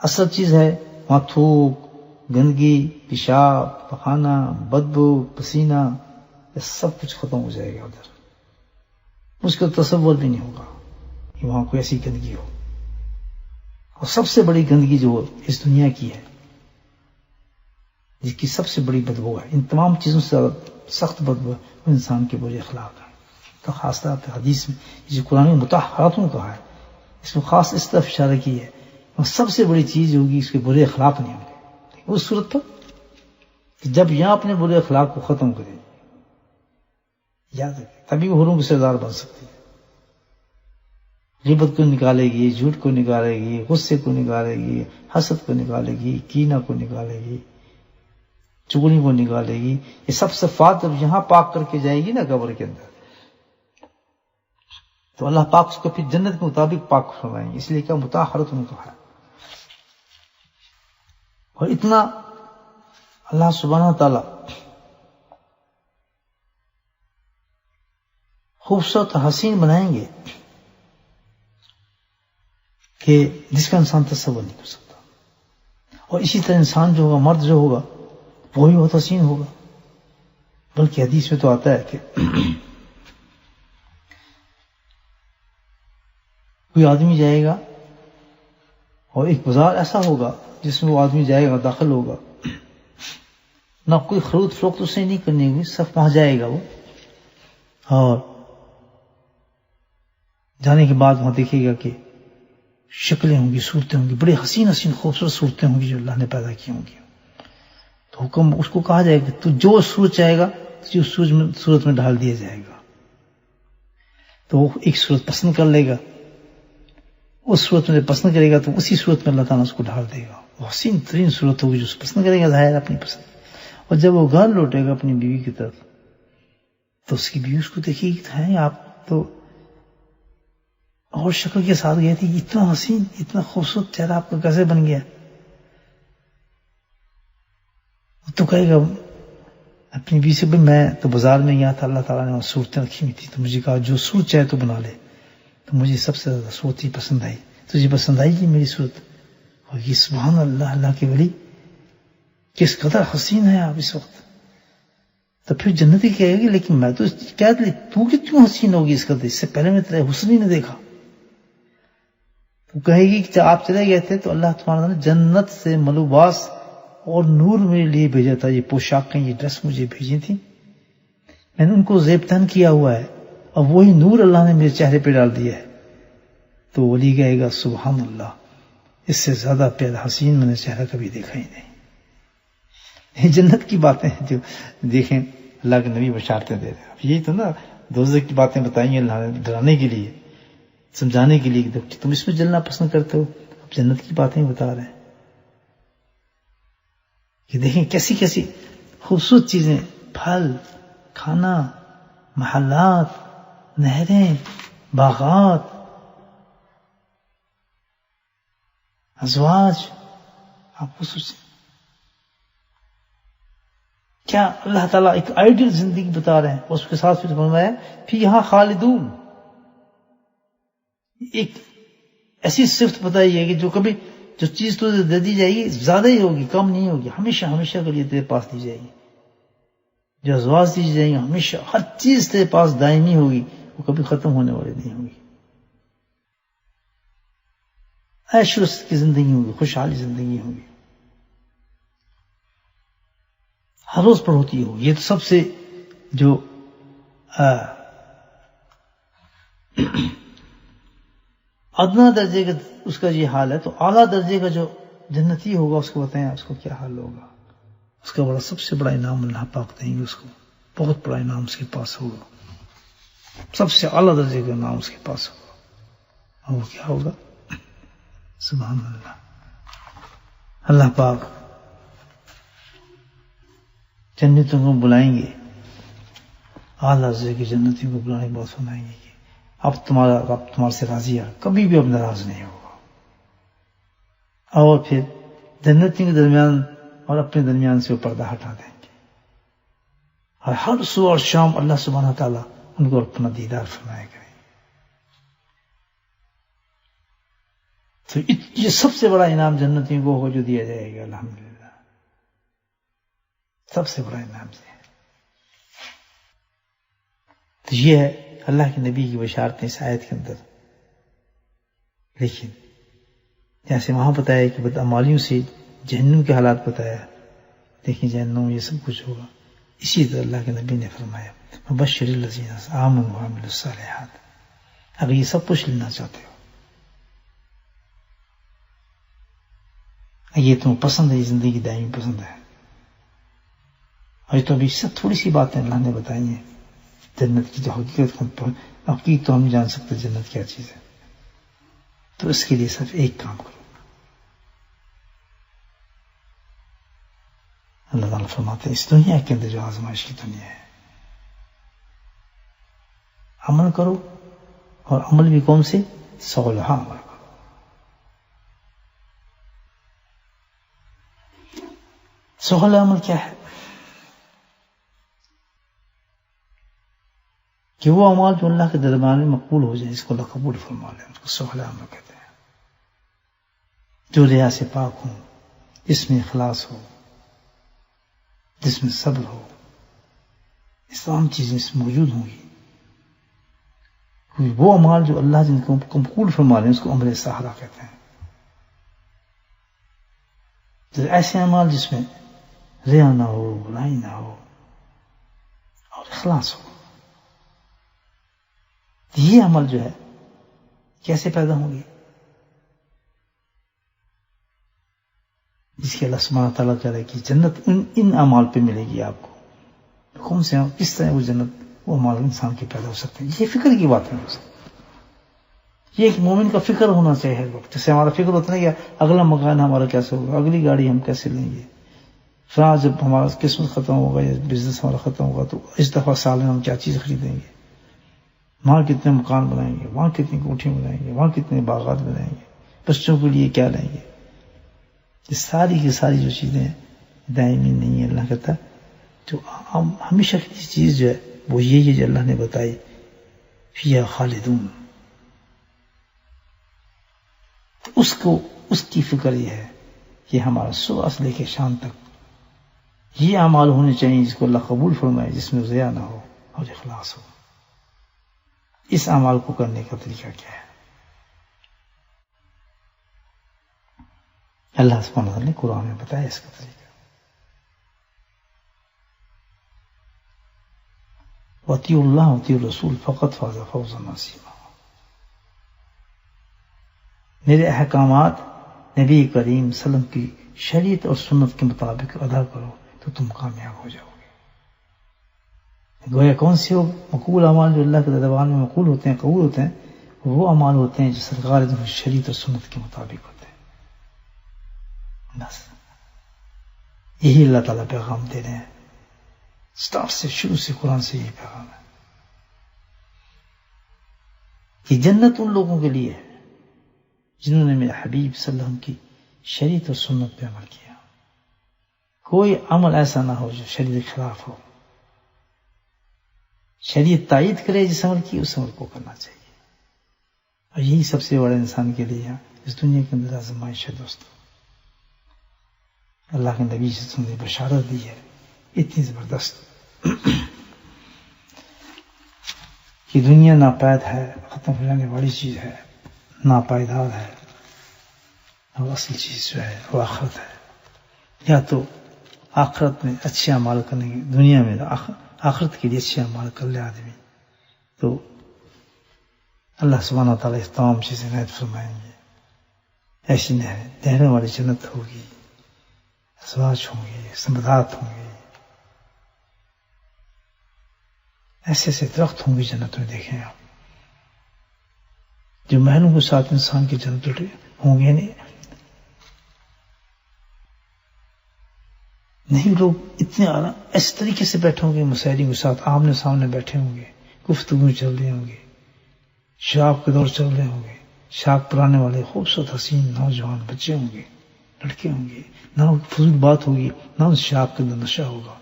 اصل چیز ہے وہاں تھوک، گندگی، پیشاب، پخانہ، بدبو، پسینہ، یہ سب کچھ ختم ہو جائے گا. ادھر اس کا تصور بھی نہیں ہوگا کہ وہاں کوئی ایسی گندگی ہو. اور سب سے بڑی گندگی جو اس دنیا کی ہے، جس کی سب سے بڑی بدبو ہے، ان تمام چیزوں سے سخت بدبو وہ انسان کے برے اخلاق ہے. تو خاص طور پہ حدیث میں جو قرآن میں مطہراتوں کہا ہے، اس میں خاص اس طرف اشارہ کی ہے. اور سب سے بڑی چیز ہوگی اس کے برے اخلاق نہیں ہوں گے. اس صورت پر کہ جب یہاں اپنے برے اخلاق کو ختم کرے، یاد رکھے تبھی وہ حوروں کی سردار بن سکتی ہے. غیبت کو نکالے گی، جھوٹ کو نکالے گی، غصے کو نکالے گی، حسد کو نکالے گی، کینہ کو نکالے گی، چغلی کو نکالے گی. یہ سب صفات جب یہاں پاک کر کے جائے گی نا قبر کے اندر، تو اللہ پاک اس کو پھر جنت کے مطابق پاک فرمائیں گے. اس لیے کیا مطہرات نے کہا. اور اتنا اللہ سبحانہ تعالی خوبصورت حسین بنائیں گے کہ جس کا انسان تصور نہیں کر سکتا. اور اسی طرح انسان جو ہوگا، مرد جو ہوگا، وہ بھی بہت حسین ہوگا. بلکہ حدیث میں تو آتا ہے کہ کوئی آدمی جائے گا اور ایک بازار ایسا ہوگا جس میں وہ آدمی جائے گا، داخل ہوگا، نہ کوئی خرید فروخت اسے نہیں کرنی ہوگی، صرف وہاں جائے گا وہ، اور جانے کے بعد وہاں دیکھے گا کہ شکلیں ہوں گی، صورتیں ہوں گی، بڑی حسین حسین خوبصورت صورتیں ہوں گی جو اللہ نے پیدا کی ہوں گی. تو حکم اس کو کہا جائے کہ تو جو صورت چاہے گا تجھے اس صورت میں ڈال دیا جائے گا. تو وہ ایک صورت پسند کر لے گا، اس صورت میں پسند کرے گا تو اسی صورت میں اللہ تعالیٰ اس کو ڈال دے گا. وہ حسین ترین صورت ہوگی جو اس پسند کرے گا، ظاہر اپنی پسند. اور جب وہ گھر لوٹے گا اپنی بیوی کی طرف تو اس کی بیوی اس کو دیکھے گی ہے آپ تو اور شکل کے ساتھ گئے تھی، اتنا حسین اتنا خوبصورت چہرہ آپ کا کیسے بن گیا؟ تو کہے گا اپنی بیوی سے میں تو بازار میں گیا تھا، اللہ تعالیٰ نے وہاں صورتیں رکھی ہوئی تھی تو مجھے کہا جو صورت چاہے تو بنا لے. تو مجھے سب سے زیادہ صورت ہی پسند آئی. تجھے پسند آئی گی میری صورت؟ اور یہ سبحان اللہ، اللہ کے ولی کس قدر حسین ہے آپ اس وقت. تو پھر جنتی کہے گی لیکن میں تو کہہ دلی تو کیوں حسین ہوگی اس قدر، اس سے پہلے میں تیرے حسن ہی نہیں دیکھا. تو کہے گی کہ جب آپ چلے گئے تھے تو اللہ تمہارا نے جنت سے ملوباس اور نور میرے لیے بھیجا تھا، یہ پوشاکیں یہ ڈریس مجھے بھیجی تھی، میں نے ان کو زیب تن کیا ہوا ہے اور وہی نور اللہ نے میرے چہرے پہ ڈال دیا ہے. تو ولی کہے گا سبحان اللہ، اس سے زیادہ پیارا حسین میں نے چہرہ کبھی دیکھا ہی نہیں. یہ جنت کی باتیں ہیں جو دیکھیں اللہ کے نبی بشارتیں دے رہے ہیں. اب یہی تو نا دوزخ کی باتیں بتائیں گے اللہ نے ڈرانے کے لیے، سمجھانے کے لیے کہ تم اس میں جلنا پسند کرتے ہو. اب جنت کی باتیں بتا رہے ہیں کہ دیکھیں کیسی کیسی خوبصورت چیزیں، پھل، کھانا، محلات، نہریں، باغات، ازواج. آپ کو سوچیں کیا اللہ تعالیٰ ایک آئیڈیل زندگی بتا رہے ہیں. اس کے ساتھ پھر فرمایا پھر یہاں خالدون، ایک ایسی صفت بتائی ہے کہ جو کبھی جو چیز تو دے دی جائے گی زیادہ ہی ہوگی، کم نہیں ہوگی، ہمیشہ ہمیشہ کے لیے تیرے پاس دی جائے گی. جو ازواج دی جائیں گی ہمیشہ، ہر چیز تیرے پاس دائمی ہوگی، وہ کبھی ختم ہونے والی نہیں ہوگی. عیش و عشرت کی زندگی ہوگی، خوشحالی زندگی ہوگی، ہر روز پر ہوتی ہوگی. یہ تو سب سے جو ادنا درجے کا اس کا یہ حال ہے، تو اعلیٰ درجے کا جو جنتی ہوگا اس کو بتائیں اس کو کیا حال ہوگا. اس کا بڑا سب سے بڑا انعام اللہ پاک دیں گے اس کو، بہت بڑا انعام اس کے پاس ہوگا، سب سے اعلیٰ درجے کا انعام اس کے پاس ہوگا. اور وہ کیا ہوگا؟ سبحان اللہ. اللہ پاک جنتوں کو بلائیں گے، اعلیٰ درجے کی جنتیوں کو بلانے کے بعد فرمائیں گے کہ اب تمہارے سے راضی ہے، کبھی بھی اب ناراض نہیں ہوگا. اور پھر جنتیوں کے درمیان اور اپنے درمیان سے وہ پردہ ہٹا دیں گے، اور ہر صبح اور شام اللہ سبحانہ تعالیٰ ان کو اپنا دیدار فرمایا کریں. تو یہ سب سے بڑا انعام جنتیوں کو ہوگا جو دیا جائے گا. الحمدللہ سب سے بڑا انعام یہ ہے. تو یہ ہے اللہ کے نبی کی بشارتیں اس آیت کے اندر. لیکن جیسے وہاں بتایا کہ بدعمالیوں سے جہنم کے حالات بتایا، دیکھیں جہنم میں یہ سب کچھ ہوگا. اسی طرح اللہ کے نبی نے فرمایا مبشر الذین آمنوا وعملوا الصالحات. اگر یہ سب کچھ لینا چاہتے ہو، یہ تمہیں پسند ہے، یہ زندگی دائمی پسند ہے، اور یہ تو ابھی سب تھوڑی سی باتیں اللہ نے بتائی ہیں جنت کی جو حقیقت تو ہم جان سکتے جنت کیا چیز ہے. تو اس کے لیے صرف ایک کام کرو. اللہ تعالیٰ فرماتے ہیں اس دنیا کے اندر جو آزمائش کی دنیا ہے، عمل کرو، اور عمل بھی کون سے؟ صالحہ عمل کرو. صالح عمل کیا ہے؟ کہ وہ اعمال جو اللہ کے دربار میں مقبول ہو جائیں، اس کو اللہ قبول فرما لے، اس کو صالح عمل کہتے ہیں. جو ریا سے پاک ہوں، جس میں اخلاص ہو، جس میں صبر ہو، اس تمام چیزیں اس میں موجود ہوں گی. وہ اعمال جو اللہ جن کو قبول فرما لیں اس کو عمل صالحہ کہتے ہیں. تو ایسے اعمال جس میں ریا نہ ہو، برائی نہ ہو، اور اخلاص ہو، یہ عمل جو ہے کیسے پیدا ہوں گے؟ جس کے اللہ سبحانہ تعالیٰ کہہ رہا ہے کہ جنت ان اعمال پہ ملے گی آپ کو. کون سے کس طرح وہ جنت وہ اعمال انسان کے پیدا ہو سکتے ہیں؟ یہ فکر کی بات ہے. یہ ایک مومن کا فکر ہونا چاہیے ہر وقت. جیسے ہمارا فکر ہوتا ہے کہ اگلا مکان ہمارا کیسے ہوگا، اگلی گاڑی ہم کیسے لیں گے، فلاں جب ہمارا قسمت ختم ہوگا یا بزنس ہمارا ختم ہوگا تو اس دفعہ سال میں ہم کیا چیز خریدیں گے، وہاں کتنے مکان بنائیں گے، وہاں کتنی کوٹھیاں بنائیں گے، وہاں کتنے باغات بنائیں گے، بچوں کے لیے کیا لیں گے. یہ ساری کی ساری جو چیزیں دائمی نہیں ہے. اللہ کہتا جو ہمیشہ کی چیز جو ہے وہ یہی ہے جو اللہ نے بتائی، فیہا خالدون. اس کی فکر یہ ہے کہ ہمارا صبح سے لے کے شام تک یہ اعمال ہونے چاہیے جس کو اللہ قبول فرمائے، جس میں ضیاع نہ ہو اور اخلاص ہو. اس اعمال کو کرنے کا طریقہ کیا ہے؟ اللہ سبحانہ وتعالی نے قرآن میں بتایا اس کا طریقہ. وَأَطِيعُوا اللَّهَ وَأَطِيعُوا الرَّسُولَ فَقَدْ فَازَ فَوْزًا عَظِيمًا. میرے احکامات نبی کریم صلی اللہ علیہ وسلم کی شریعت اور سنت کے مطابق ادا کرو تو تم کامیاب ہو جاؤ گے. گویا کون سے مقبول اعمال جو اللہ کے دربار میں مقبول ہوتے ہیں، قبول ہوتے ہیں، وہ اعمال ہوتے ہیں جو سرکار کی شریعت اور سنت کے مطابق ہوتے ہیں. بس یہی اللہ تعالیٰ پیغام دے رہے ہیں. سٹارٹ سے شروع سے قرآن سے یہی پیغام ہے کہ جنت ان لوگوں کے لیے ہے جنہوں نے میرے حبیب صلی اللہ علیہ وسلم کی شریعت اور سنت پہ عمل کیا. کوئی عمل ایسا نہ ہو جو شریعت کے خلاف ہو. شریعت تائید کرے جس عمل کی، اس عمل کو کرنا چاہیے. اور یہی سب سے بڑا انسان کے لیے اس دنیا کے اندر آزمائش ہے. دوستو اللہ کے نبی صلی اللہ علیہ وسلم نے بشارت دی ہے اتنی زبردست کہ دنیا ناپید ہے، ختم ہو جانے والی چیز ہے، ناپائیدار ہے، اور اصل چیز جو ہے وہ آخرت ہے. یا تو آخرت میں اچھے اعمال کریں گے، دنیا میں آخرت کے لیے اچھے اعمال کر لے آدمی تو اللہ سبحانہ تعالیٰ اس تمام چیزیں عنایت فرمائیں گے. ایسی نہروں والی جنت ہوگی، ازواج ہوں گے، سمدات ہوں گے، ایسے ایسے درخت ہوں گے جنت میں. دیکھیں آپ جو محلوں کے ساتھ انسان کی جنت ہوں گے. نہیں لوگ اتنے اس طریقے سے بیٹھے ہوں گے، مسائلین کے ساتھ آمنے سامنے بیٹھے ہوں گے، گفتگو چل رہے ہوں گے، شراب کے دور چل رہے ہوں گے، شراب پلانے والے خوبصورت حسین نوجوان بچے ہوں گے، لڑکے ہوں گے. نہ فضول بات ہوگی، نہ اس شراب کے اندر نشہ ہوگا.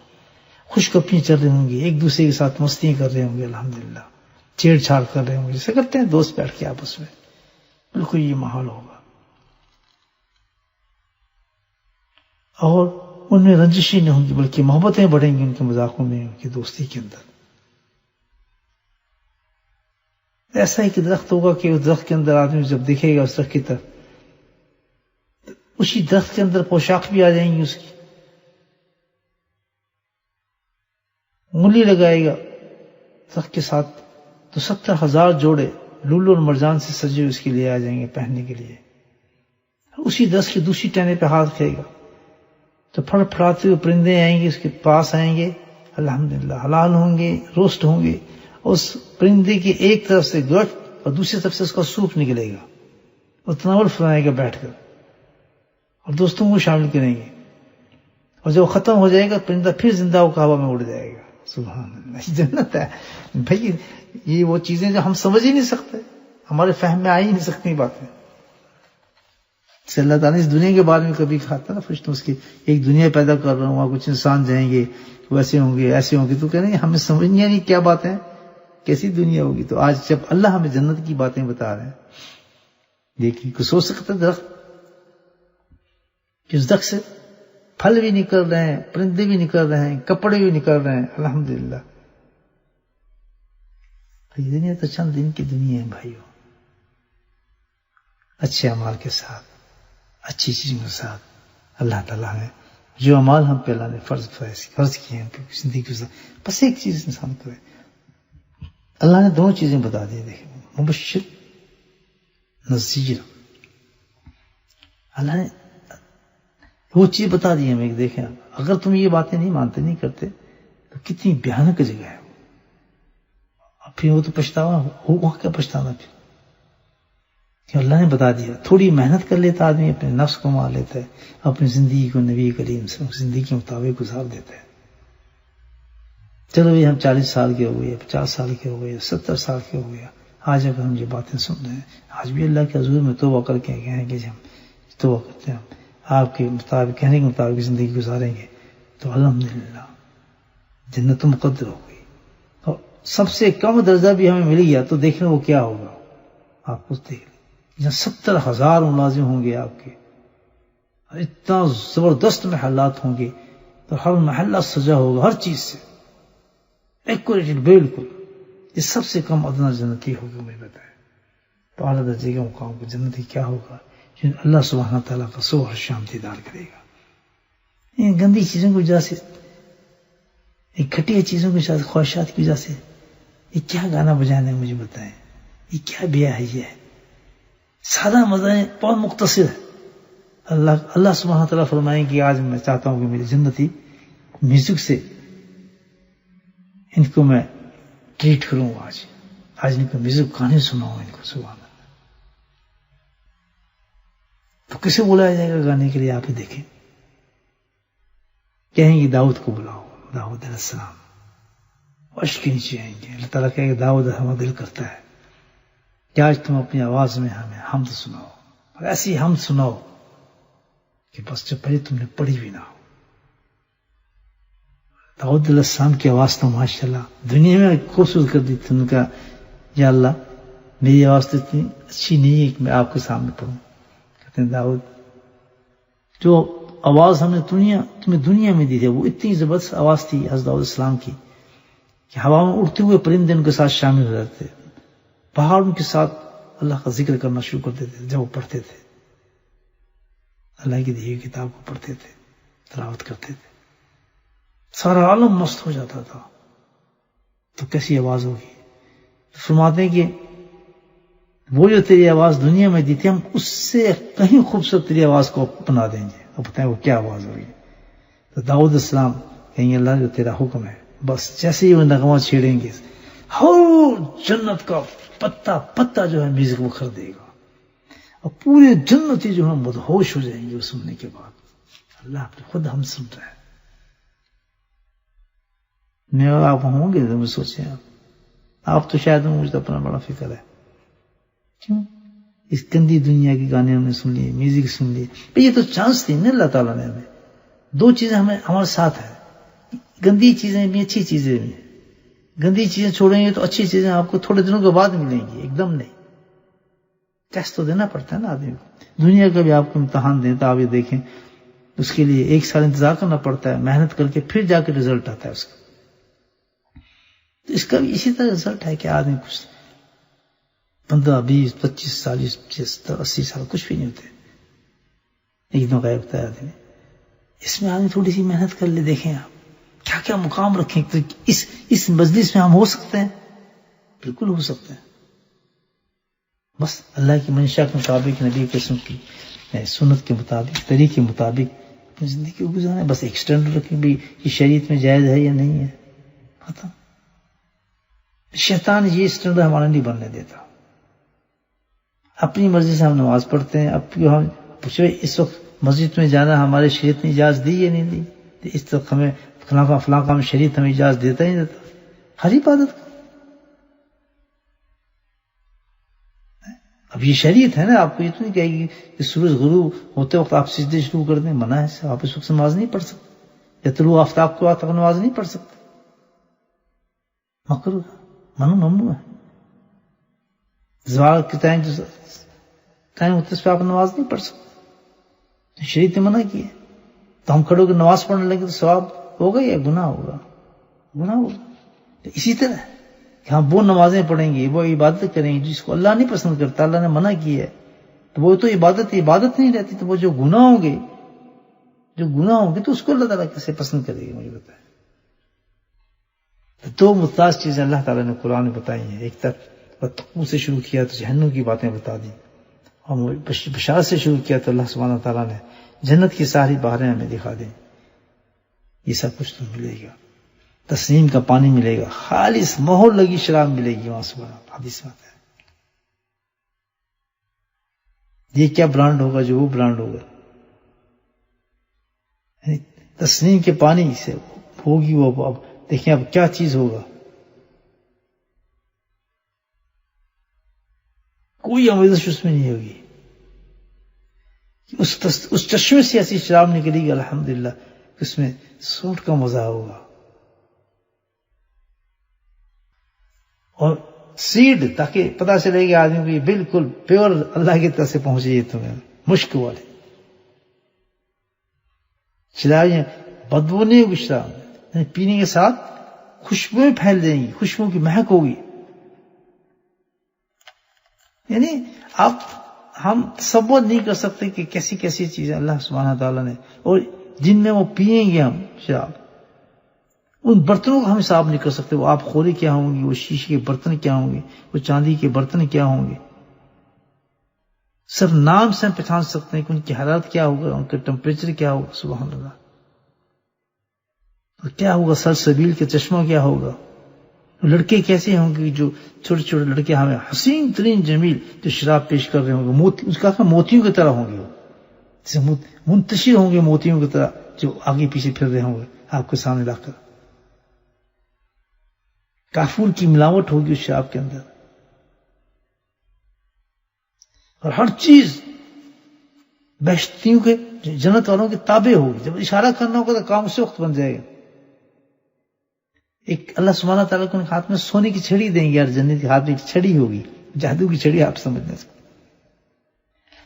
خوش گپیاں چل رہے ہوں گے، ایک دوسرے کے ساتھ مستی کر رہے ہوں گے، الحمدللہ چھیڑ چھاڑ کر رہے ہوں گے جیسے کرتے ہیں دوست بیٹھ کے آپس میں. بالکل یہ ماحول ہوگا. اور ان میں رنجشیں نہیں ہوں گی بلکہ محبتیں بڑھیں گی ان کے مذاقوں میں، ان کی دوستی کے اندر. ایسا ہی کہ درخت ہوگا کہ اس درخت کے اندر آدمی جب دیکھے گا اس درخت کی طرف، اسی درخت کے اندر پوشاک بھی آ جائیں گی اس کی. انگلی لگائے گا درخت کے ساتھ تو 70,000 جوڑے لولو اور مرجان سے سجے اس کے لیے آ جائیں گے پہننے کے لیے. اسی درخت کی دوسری ٹہنی پہ ہاتھ رکھے گا تو پھڑ پھڑاتے ہوئے پرندے آئیں گے اس کے پاس آئیں گے، الحمدللہ حلال ہوں گے، روسٹ ہوں گے. اس پرندے کی ایک طرف سے گوشت اور دوسری طرف سے اس کا سوپ نکلے گا اور تناول فرمائے گا بیٹھ کر اور دوستوں کو شامل کریں گے. اور جب ختم ہو جائے گا پرندہ پھر زندہ ہو کے ہوا میں اڑ جائے گا. سبحان اللہ، جنت ہے بھائی. یہ وہ چیزیں جو ہم سمجھ ہی نہیں سکتے، ہمارے فہم میں آ ہی نہیں سکتی باتیں. اللہ تعالیٰ نے اس دنیا کے بارے میں کبھی کہا تھا نا فرشتوں اس کی ایک دنیا پیدا کر رہا ہوں، وہاں کچھ انسان جائیں گے، ویسے ہوں گے ایسے ہوں گے. تو کہہ رہے ہیں ہمیں سمجھ نہیں کیا باتیں، کیسی دنیا ہوگی. تو آج جب اللہ ہمیں جنت کی باتیں بتا رہے ہیں، دیکھیں کچھ سوچ سکتا درخت، اس درخت سے پھل بھی نکل رہے ہیں، پرندے بھی نکل رہے ہیں، کپڑے بھی نکل رہے ہیں، الحمدللہ. یہ دنیا تو چند دن کی دنیا ہے بھائیو. اچھے اعمال کے ساتھ، اچھی چیزوں کے ساتھ اللہ تعالیٰ نے جو اعمال ہم پہ اللہ نے فرض کیے ہیں زندگی کے ساتھ، بس ایک چیز انسان کرے. اللہ نے دونوں چیزیں بتا دی. دیکھیں مبشر نذیر، اللہ نے وہ چیز بتا دی ہمیں کہ دیکھیں اگر تم یہ باتیں نہیں مانتے نہیں کرتے تو کتنی بھیانک جگہ ہے اب پھر وہ تو پچھتاوا ہوا کیا پچھتانا پھر کہ اللہ نے بتا دیا. تھوڑی محنت کر لیتا آدمی اپنے نفس کو مار لیتا ہے, اپنی زندگی کو نبی کریم سے زندگی کے مطابق گزار دیتا ہے. چلو یہ ہم 40 سال کے ہو گئے, 50 سال کے ہو گئے, 70 سال کے ہو گیا, آج اگر ہم یہ باتیں سن رہے ہیں, آج بھی اللہ کے حضور میں توبہ کر کے کہیں کہ ہم توبہ کرتے ہیں, آپ کے مطابق کہنے کے مطابق زندگی گزاریں گے تو الحمدللہ جنت مقدر ہو گئی. اور سب سے کم درجہ بھی ہمیں مل گیا تو دیکھیں وہ کیا ہوگا. آپ کچھ دیکھ لیں جہاں 70,000 ملازم ہوں گے آپ کے, اتنا زبردست محلات ہوں گے, تو ہر محلہ سجا ہوگا ہر چیز سے ایکوریٹ بالکل. یہ سب سے کم ادنا جنتی ہوگا. مجھے بتائیں تو اعلیٰ درجے کے مقام کو جنتی کیا ہوگا جن اللہ سبحانہ تعالیٰ کا صبح شام دیدار کرے گا. ان گندی چیزوں کی وجہ سے, گھٹیا چیزوں کی وجہ سے, خواہشات کی وجہ سے یہ کیا گانا بجانا ہے مجھے بتائیں, یہ کیا بیا ہے, یہ سادہ مزہ ہے, بہت مختصر ہے. اللہ سبحانہ تعالیٰ فرمائیں کہ آج میں چاہتا ہوں کہ میری جنتی میوزک سے ان کو میں ٹریٹ کروں. آج ان کو میوزک گانے سناؤں ان کو. سبحان اللہ. تو کسے بلایا جائے گا گانے کے لیے؟ آپ ہی دیکھیں. کہیں گے داؤد کو بلاؤ, داؤد علیہ السلام عرش کے نیچے آئیں گے. اللہ تعالیٰ کہے گا داؤد ہمارا دل کرتا ہے کہ آج تم اپنی آواز میں ہمیں حمد سناؤ, اور ایسی حمد سناؤ کہ بس جو پہلے تم نے پڑھی بھی نہ ہو. داؤد علیہ السلام کی آواز تو ماشاءاللہ دنیا میں خوبصورت کر دی تھی. ان کا یا اللہ میری آواز تو اتنی اچھی نہیں ہے کہ میں آپ کے سامنے پڑھوں. کہتے ہیں داؤد جو آواز ہم نے تمہیں دنیا میں دی تھی وہ اتنی زبردست آواز تھی حضرت داؤد السلام کی کہ ہوا میں اڑتے ہوئے پرندے ان کے ساتھ شامل ہو جاتے, پہاڑ ان کے ساتھ اللہ کا ذکر کرنا شروع کر دیتے جب وہ پڑھتے تھے, اللہ کی دی ہوئی کتاب کو پڑھتے تھے, تلاوت کرتے تھے. سارا عالم مست ہو جاتا تھا. تو کیسی آواز ہوگی؟ فرماتے ہیں کہ وہ جو تیری آواز دنیا میں دی تھی ہم اس سے کہیں خوبصورت تیری آواز کو بنا دیں گے. اب بتائیں وہ کیا آواز ہوگی؟ تو داؤد السلام کہیں اللہ جو تیرا حکم ہے, بس جیسے ہی وہ نغمہ چھیڑیں گے ہر جنت کا پتا پتا جو ہے میوزک وہ کر دے گا, اور پورے جنتی جو ہے مدہوش ہو جائیں گے وہ سننے کے بعد. اللہ خود ہم سن رہے ہیں. میں اور آپ ہوں گے تو سوچیں آپ تو شاید مجھے تو اپنا بڑا فکر ہے. کیوں؟ اس گندی دنیا کے گانے ہم نے سن لیے, میوزک سن لیے. یہ تو چانس تھی نا اللہ تعالیٰ نے ہمیں. دو چیزیں ہمارے ساتھ ہیں, گندی چیزیں بھی اچھی چیزیں بھی. گندی چیزیں چھوڑیں گے تو اچھی چیزیں آپ کو تھوڑے دنوں کے بعد ملیں گی, ایک دم نہیں. ٹیسٹ تو دینا پڑتا ہے نا آدمی کو. دنیا کا بھی آپ کو امتحان دیں تو آپ یہ دیکھیں اس کے لیے 1 سال انتظار کرنا پڑتا ہے, محنت کر کے پھر جا کے رزلٹ آتا ہے اس کا. تو اس کا بھی اسی طرح رزلٹ ہے کہ آدمی کچھ 15, 20, 25, 40, 80 سال کچھ بھی نہیں ہوتے, ایک دم غائب ہوتا ہے آدمی. اس میں آدمی تھوڑی سی محنت کر لے, دیکھیں آپ کیا کیا مقام رکھیں. تو اس مجلس میں ہم ہو سکتے ہیں, بالکل ہو سکتے ہیں. بس اللہ کی منشا کے مطابق, نبی کے سنت کے مطابق, طریقے کے مطابق اپنی زندگی کو گزاریں. بس ایک سٹینڈرڈ رکھیں بھی یہ شریعت میں جائز ہے یا نہیں ہے. ختم. شیطان یہ سٹینڈرڈ ہمارا نہیں بننے دیتا. اپنی مرضی سے ہم نماز پڑھتے ہیں. اب ہم پوچھو اس وقت مسجد میں جانا ہمارے شریعت نے اجازت دی یا نہیں دی؟ اس وقت ہمیں فلاں کام شریعت ہمیں اجازت دیتا ہی دیتا ہر عبادت کو. اب یہ شریعت ہے نا, آپ کو یہ تو نہیں کہے گی کہ سورج غروب ہوتے وقت آپ سجدے شروع کر دیں, منع ہے. آپ اس وقت نماز نہیں پڑھ سکتے, یا طلوع آفتاب کو آپ نماز نہیں پڑھ سکتے, مکروہ ممنوع ہے. زوال کے ٹائم ہوتے اس پہ آپ نماز نہیں پڑھ سکتے, شریعت نے منع کیا. تو ہم کھڑے ہو کے نماز پڑھنے لگے تو ثواب ہوگا یا گناہ ہوگا؟ گناہ ہوگا. تو اسی طرح کہ ہم وہ نمازیں پڑھیں گے, وہ عبادت کریں گے جس کو اللہ نہیں پسند کرتا, اللہ نے منع کی ہے, تو وہ تو عبادت نہیں رہتی. تو وہ جو گناہ ہوں گے تو اس کو اللہ تعالیٰ کیسے پسند کرے گی؟ مجھے بتائیں. تو 2 ممتاز چیزیں اللہ تعالیٰ نے قرآن میں بتائی ہیں. ایک طرف تقوی سے شروع کیا تو جہنم کی باتیں بتا دی, اور بشارت سے شروع کیا تو اللہ سبحانہ تعالیٰ نے جنت کی ساری بہاریں ہمیں دکھا دیں، یہ سب کچھ تو ملے گا. تسنیم کا پانی ملے گا، خالص مہر لگی شراب ملے گی وہاں سے. حدیث میں آتا ہے یہ کیا برانڈ ہوگا جو وہ برانڈ ہوگا. تسنیم کے پانی سے ہوگی وہ. اب دیکھیں اب کیا چیز ہوگا. کوئی آمیزش اس میں نہیں ہوگی. اس چشمے سے ایسی شراب نکلے گی الحمدللہ اس میں سوٹ کا مزہ ہوگا. اور سیڈ تاکہ پتہ چلے گا آدمی کو یہ بالکل پیور اللہ کی طرف سے پہنچے گی تمہیں. مشک والے شرابیں بدبو نہیں ہوگی، شراب پینے کے ساتھ خوشبوئیں پھیل جائیں گی، خوشبو کی مہک ہوگی. یعنی آپ ہم تصور نہیں کر سکتے کہ کیسی کیسی چیزیں اللہ سبحانہ تعالیٰ نے، اور جن میں وہ پیئیں گے ہم شراب، ان برتنوں کا ہم حساب نہیں کر سکتے. وہ آپ خوری کیا ہوں گی، وہ شیشے کے برتن کیا ہوں گے، وہ چاندی کے برتن کیا ہوں گے. صرف نام سے ہم پہچان سکتے ہیں کہ ان کی حرارت کیا ہوگا، ان کا ٹمپریچر کیا ہوگا. سبحان اللہ. اور کیا ہوگا سلسبیل کے چشمہ کیا ہوگا. لڑکے کیسے ہوں گے جو چھوٹے چھوٹے لڑکے ہمیں حسین ترین جمیل جو شراب پیش کر رہے ہوں گے، موتی اس کا موتیوں کی طرح ہوں گے. وہ جیسے منتشر ہوں گے موتیوں کی طرح جو آگے پیچھے پھر رہے ہوں گے آپ کے سامنے لا کر. کافور کی ملاوٹ ہوگی اس شراب کے اندر. اور ہر چیز بہشتیوں کے جنت والوں کے تابع ہوگی. جب اشارہ کرنا ہوگا تو کام اسی وقت بن جائے گا. ایک اللہ سبحانہ تعالیٰ کو ہاتھ میں سونے کی چھڑی دیں گے، یار جنت کے ہاتھ میں ایک چھڑی ہوگی، جادو کی چھڑی آپ سمجھنے سے.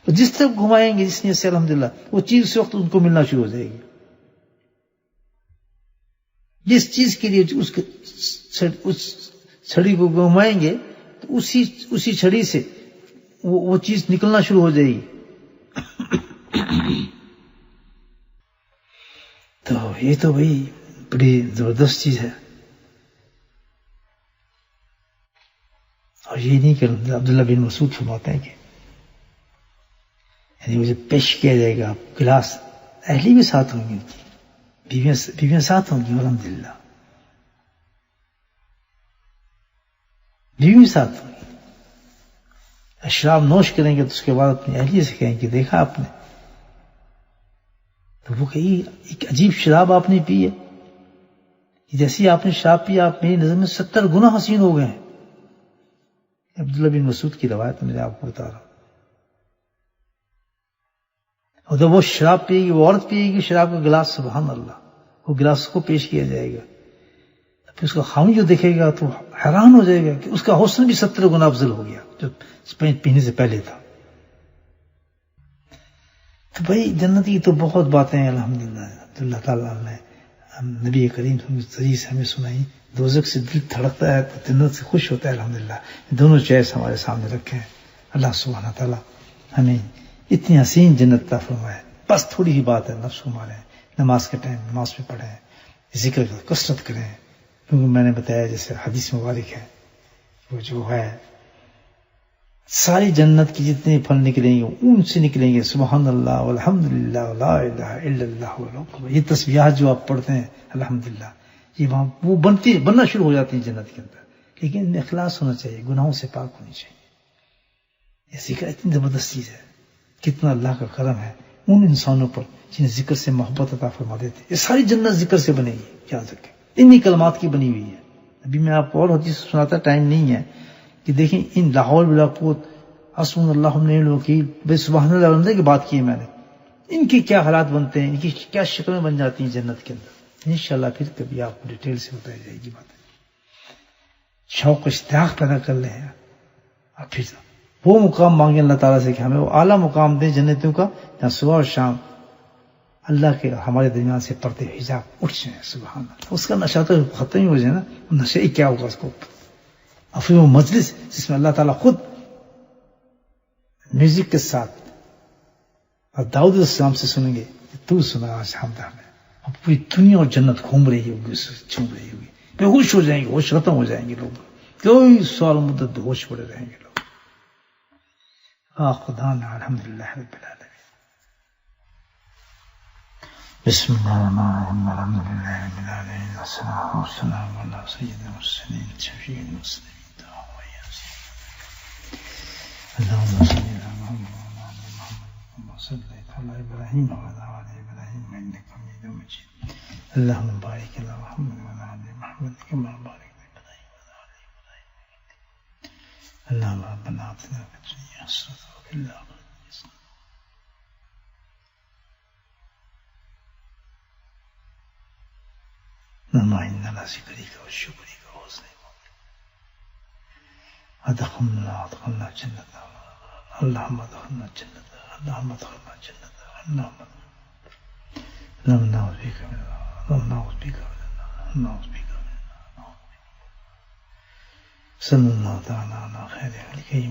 اور جس طرف گھمائیں گے جس نے سے الحمدللہ وہ چیز اسی وقت ان کو ملنا شروع ہو جائے گی. جس چیز کے لیے اس چھڑی کو گھمائیں گے تو اسی چھڑی سے وہ چیز نکلنا شروع ہو جائے گی. تو یہ تو بھائی بڑی زبردست چیز ہے. اور یہ نہیں کہ عبداللہ بن مسعود فرماتے ہیں کہ یعنی مجھے پیش کیا جائے گا گلاس، اہلی بھی ساتھ ہوں گی، بیویاں ساتھ ہوں گی، الحمدللہ بیوی ساتھ ہوں گی. شراب نوش کریں گے تو اس کے بعد اپنی اہلیہ سے کہیں کہ دیکھا آپ نے، تو وہ کہی ایک عجیب شراب آپ نے پی ہے، جیسی آپ نے شراب پی آپ میری نظر میں 70 گنا حسین ہو گئے ہیں. عبداللہ بن مسعود کی روایت میں آپ کو بتا رہا ہوں. اور جب وہ شراب پیے گی، وہ عورت پیے گی شراب کا گلاس، سبحان اللہ، وہ گلاس کو پیش کیا جائے گا. پھر اس کا خاوند جو دیکھے گا تو حیران ہو جائے گا کہ اس کا حسن بھی 70 گنا افضل ہو گیا جو پینے سے پہلے تھا. تو بھائی جنت کی تو بہت باتیں ہیں الحمدللہ. اللہ تعالیٰ نے نبی کریم صلی سے ہمیں سنائی. دوزخ سے دل دھڑکتا ہے تو جنت سے خوش ہوتا ہے الحمدللہ. دونوں چیز ہمارے سامنے رکھے ہیں. اللہ سبحانہ تعالیٰ ہمیں اتنی حسین جنت عطا فرمائے. بس تھوڑی ہی بات ہے، نفس کو ماریں، نماز کے ٹائم نماز پہ پڑھیں، ذکر کا کثرت کریں. کیونکہ میں نے بتایا جیسے حدیث مبارک ہے وہ جو ہے ساری جنت کی جتنے پھل نکلیں گے ان سے نکلیں گے سبحان اللہ والحمدللہ ولا الہ الا اللہ واللہ اکبر. یہ تسبیحات جو آپ پڑھتے ہیں الحمدللہ یہ وہاں وہ بننا شروع ہو جاتی ہیں جنت کے اندر. لیکن ان میں اخلاص ہونا چاہیے، گناہوں سے پاک ہونی چاہیے. یہ ذکر اتنی زبردست چیز ہے. کتنا اللہ کا کرم ہے ان انسانوں پر جنہیں ذکر سے محبت عطا فرما دیتے. یہ ساری جنت ذکر سے بنے گی، یاد رکھیں انہی کلمات کی بنی ہوئی ہے. ابھی میں آپ کو اور حدیث سناتا، ٹائم نہیں ہے، کہ دیکھیں ان لاہور بلا قوت حسبنا اللہ ونعم الوکیل بے سبحان اللہ الحمد کی بات کی ہے میں نے. ان کے کیا حالات بنتے ہیں، ان کی کیا شکلیں بن جاتی ہیں جنت کے اندر. انشاءاللہ پھر کبھی آپ کو ڈیٹیل سے بتائی جائے گی بات. شوق اشتیاق پیدا کر لیں اور پھر وہ مقام مانگیں اللہ تعالیٰ سے کہ ہمیں وہ اعلیٰ مقام دیں جنتوں کا جہاں صبح اور شام اللہ کے ہمارے درمیان سے پردے حجاب اٹھ جائیں. سبحان اللہ. اس کا نشہ تو ختم ہی ہو جائے نا، نشے ہی کیا ہوگا اس کو. اور پھر وہ مجلس جس میں اللہ تعالیٰ خود میوزک کے ساتھ اور داؤد علیہ السلام سے سنیں گے تو سنا آج حمدہ میں، اور پوری دنیا اور جنت گھوم رہی ہوگی، جھوم رہی ہوگی، بے ہوش ہو جائیں گے، ہوش ختم ہو جائیں گے لوگ، کوئی سوال مدت بے ہوش پڑے رہیں گے لوگ. خدا الحمدللہ رب العالمین. بسم الله الرحمن الرحيم الحمد لله رب العالمين والصلاة والسلام على سيد المرسلين شفيع المسلمين اللهم صل على محمد وعلى آل محمد كما صليت على إبراهيم وعلى آل إبراهيم إنك حميد مجيد اللهم بارك على محمد وعلى آل محمد كما باركت على إبراهيم وعلى آل إبراهيم اللهم ربنا آتنا في الدنيا حسنة وفي الآخرة حسنة اللهم إنا على ذكرك وشكرك وحسن أدخلنا الجنة اللهم ادخلنا الجنة اللهم ادخلنا الجنة اللهم نعوذ بك من النار اللهم نعوذ بك من النار نعوذ بك من النار صلى الله تعالى على خير خلقه